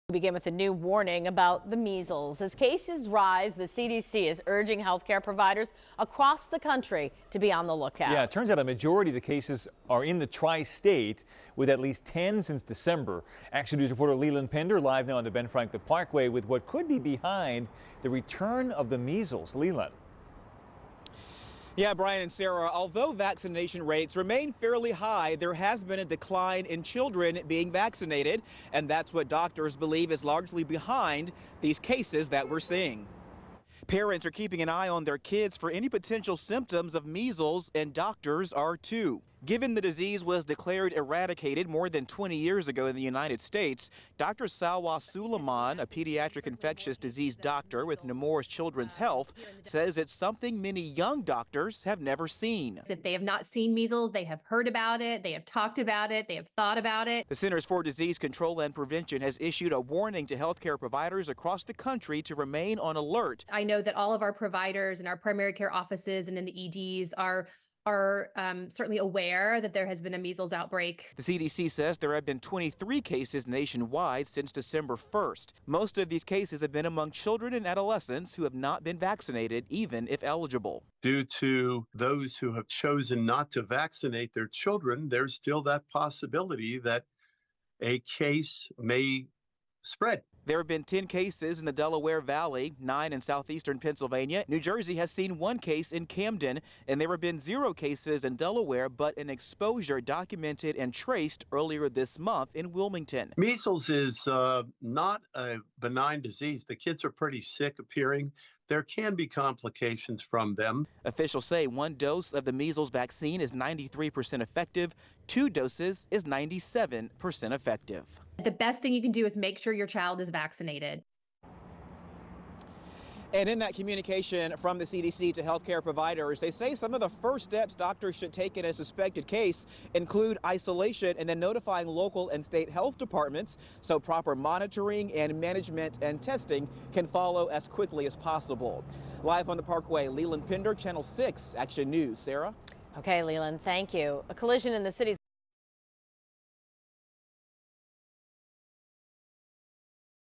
We begin with a new warning about the measles. As cases rise, the CDC is urging healthcare providers across the country to be on the lookout. Yeah, it turns out a majority of the cases are in the tri-state, with at least 10 since December. Action News reporter Leland Pender live now on the Ben Franklin Parkway with what could be behind the return of the measles. Leland. Yeah, Brian and Sarah, although vaccination rates remain fairly high, there has been a decline in children being vaccinated, and that's what doctors believe is largely behind these cases that we're seeing. Parents are keeping an eye on their kids for any potential symptoms of measles, and doctors are too. Given the disease was declared eradicated more than 20 years ago in the United States, Dr. Salwa Suleiman, a pediatric infectious disease doctor with Nemours Children's Health, says it's something many young doctors have never seen. If they have not seen measles, they have heard about it, they have talked about it, they have thought about it. The Centers for Disease Control and Prevention has issued a warning to healthcare providers across the country to remain on alert. I know that all of our providers and our primary care offices and in the EDs are certainly aware that there has been a measles outbreak. The CDC says there have been 23 cases nationwide since December 1st. Most of these cases have been among children and adolescents who have not been vaccinated, even if eligible. Due to those who have chosen not to vaccinate their children, there's still that possibility that a case may spread. There have been 10 cases in the Delaware Valley, 9 in southeastern Pennsylvania. New Jersey has seen 1 case in Camden, and there have been 0 cases in Delaware, but an exposure documented and traced earlier this month in Wilmington. Measles is not a benign disease. The kids are pretty sick appearing. There can be complications from them. Officials say 1 dose of the measles vaccine is 93% effective. 2 doses is 97% effective. The best thing you can do is make sure your child is vaccinated. And in that communication from the CDC to healthcare providers, they say some of the first steps doctors should take in a suspected case include isolation and then notifying local and state health departments so proper monitoring and management and testing can follow as quickly as possible. Live on the Parkway, Leland Pender, Channel 6 Action News. Sarah? Okay, Leland, thank you. A collision in the city's